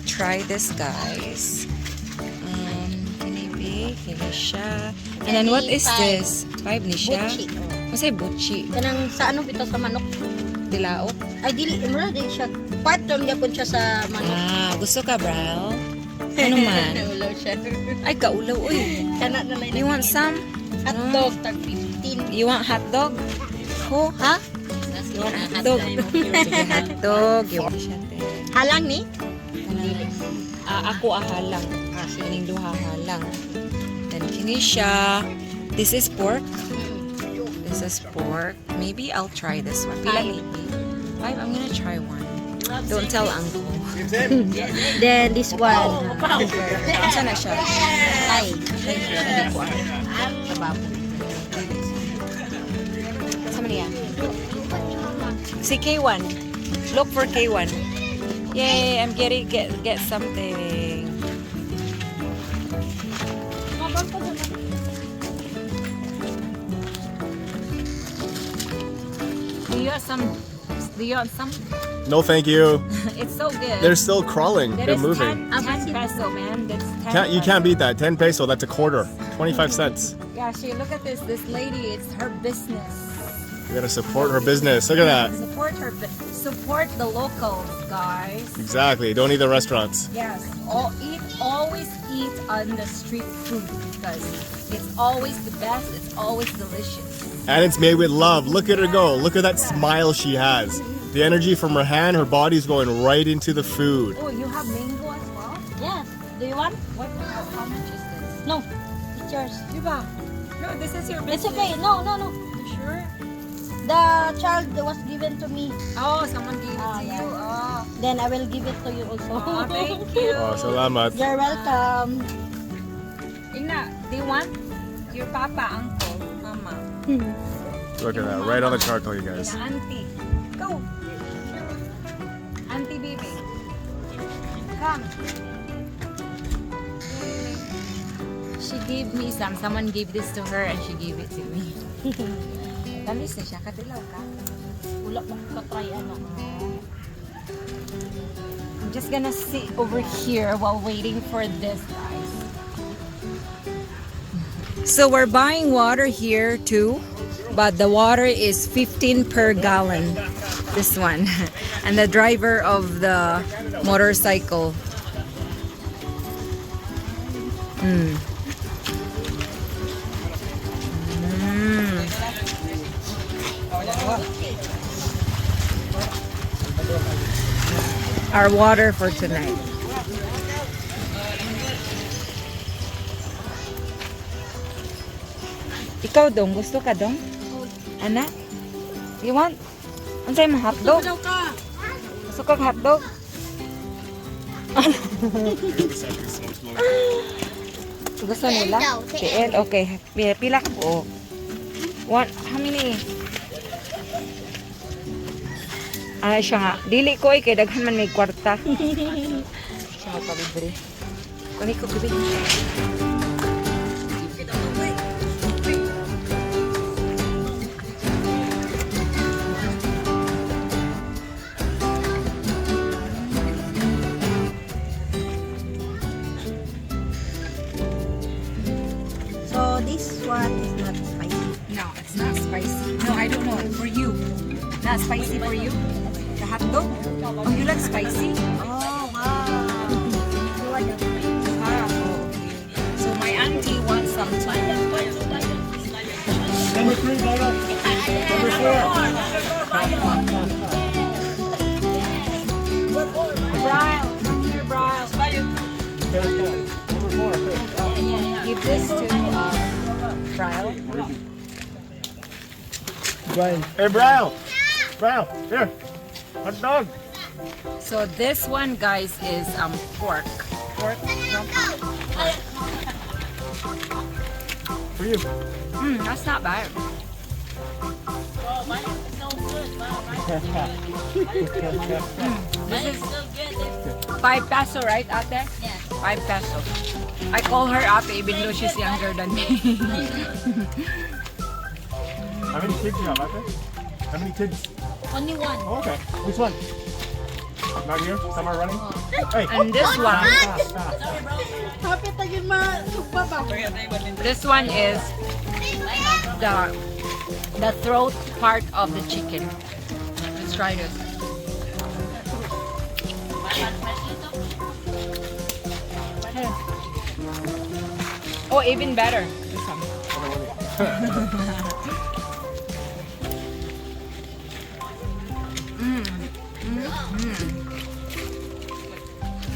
try this, guys. Kinibi, kinisha. And then what is this? 5 ni siya. Buchi. Masay buchi. Kanang sa ano bitaw sa manok? Dilaok. Ay dili mura di siya. Part lang gyapon siya sa manok. Gusto ka, bro? Ano man? Naulaw siya. Ay, kaulaw, uy. Kana na lang. You want some? Hot dog tag 15. You want hot dog? Who? Ha? You want hot dog? Sige, hot dog. You want siya, te. Halang ni? Ako halang. Sining duha halang. Then kini siya. This is pork. This is pork. Maybe I'll try this one. Pila maybe? 5. I'm gonna try one. Don't tell uncle. Then this one. Saan na siya? Ay. Hindi ko alam. Kababo. Sama niya? Si K1. Look for K1. Yay! I'm getting get something. Do you want some? No, thank you. It's so good. They're still crawling. That They're is moving. 10 peso, man. That's 10 You can't beat that. 10 peso, that's a quarter. 25 cents. Yeah, look at this. This lady, it's her business. You gotta support her business. Look at that. Support the locals, guys. Exactly. Don't eat the restaurants. Yes. Always eat on the street food because it's always the best. It's always delicious. And it's made with love. Look at her go. Look at that smile she has. The energy from her hand, her body's going right into the food. Oh, you have mango as well? Yes. Do you want? What? How much is this? No. It's yours. Diba? No, this is your business. It's okay. No. You sure? The child was given to me. Oh, someone gave it to yeah. you. Oh. Then I will give it to you also. Oh, thank you. Oh, salamat. You're welcome. Igna, do you want your papa, uncle, mama? Look at that. Right on the charcoal, you guys. Yeah, auntie. Go. Auntie baby. Come. She gave me some. Someone gave this to her and she gave it to me. Tamis na siya. Katilaw ka. Wala mo ko try ano. I'm just gonna sit over here while waiting for this, guys. So we're buying water here too, but the water is 15 per gallon. This one. And the driver of the motorcycle. Our water for tonight. Ikaw dong, gusto ka dong? Anak? You want? Unsay mo hotdog? Gusto ka hotdog? Gusto nila? KL, okay. Pila ka po? One, how many? Siya nga. Dili ko kay daghan man may kwarta. Siya magpabibili. Kani ko bibili. So this one is not spicy. No, it's not spicy. No, I don't know. For you. Not spicy for you? The hot dog? Oh, you like spicy? Oh wow. Ah, oh, okay. So my auntie wants some too. Number 3, Dada. Number 4. Brian, come here, Brian. Number 4. Give this to Brian. Brian. Hey, Brian. Brian, here. Hot dog. So this one, guys, is pork. Pork. For you. That's not bad. This is 5 peso, right, Ate? Yeah. 5 peso. I call her Ate even though she's younger than me. How many kids you have, Ate? How many kids? Only one. Oh, okay. Which one? Not here? Some are running? Hey! And this one, this one is the throat part of the chicken. Let's try this. Oh, even better. This one.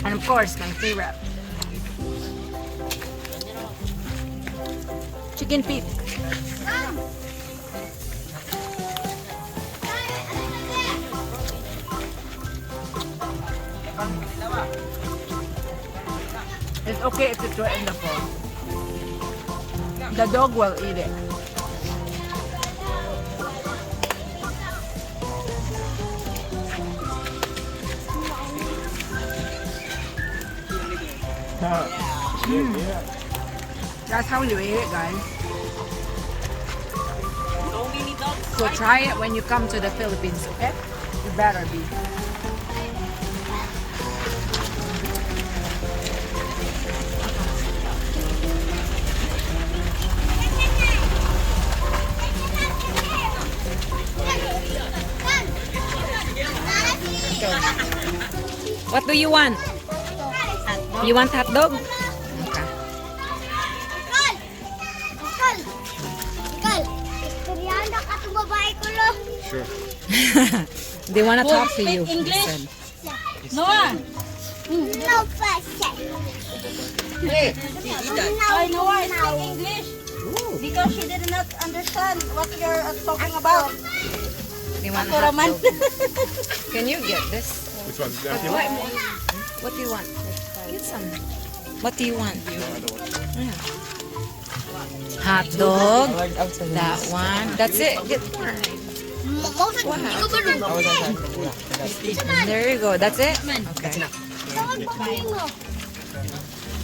And of course, my favorite. Chicken feet. It's okay if it's in the phone. The dog will eat it. That's how you eat it, guys. So try it when you come to the Philippines, okay? You better be. What do you want? You want hot dog? Okay. Sure. They want to talk to you. English. Listen. Noah. No question. I know I speak English. Because she did not understand what you're talking about. They want Ako hot raman. dog. Can you get this? Which one's empty? What do you want? Get some. What do you want? Yeah. Hot dog. That one. That's it. Get. There you go. That's it? Okay.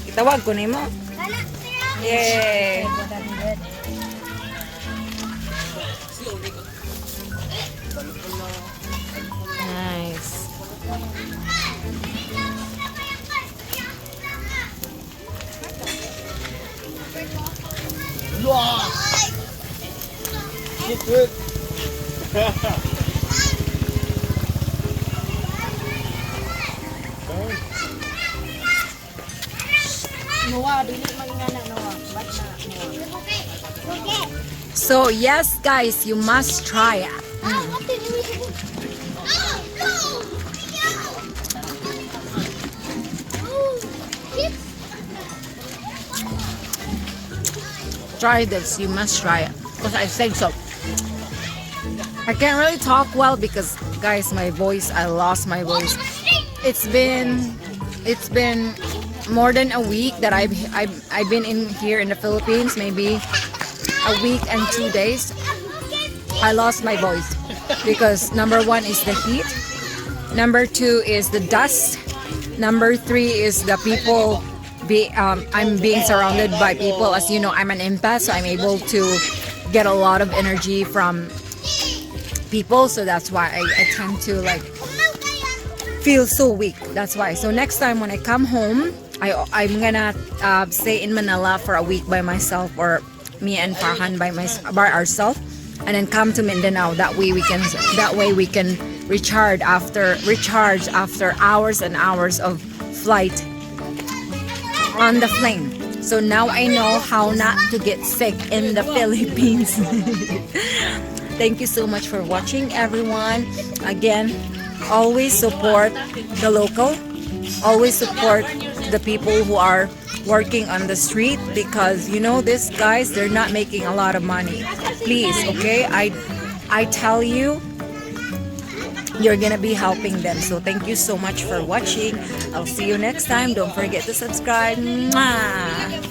Itawag ko nimo. Yay! Nice. Noah, dili magingana Noah. Ba't na Noah? So yes, guys, you must try it. Try this. You must try it. Because I said so. I can't really talk well because, guys, my voice. I lost my voice. It's been more than a week that I've been in here in the Philippines. Maybe a week and 2 days. I lost my voice because number 1 is the heat. Number 2 is the dust. Number 3 is the people. I'm being surrounded by people. As you know, I'm an empath, so I'm able to get a lot of energy from people. So that's why I tend to like feel so weak. That's why. So next time when I come home, I'm gonna stay in Manila for a week by myself, or me and Farhan by ourselves, and then come to Mindanao. That way we can recharge after hours and hours of flight on the plane. So now I know how not to get sick in the Philippines. Thank you so much for watching, everyone. Again, always support the local. Always support the people who are working on the street, because you know these guys, they're not making a lot of money. Please, okay? I tell you, you're gonna be helping them. So thank you so much for watching. I'll see you next time. Don't forget to subscribe. Mwah!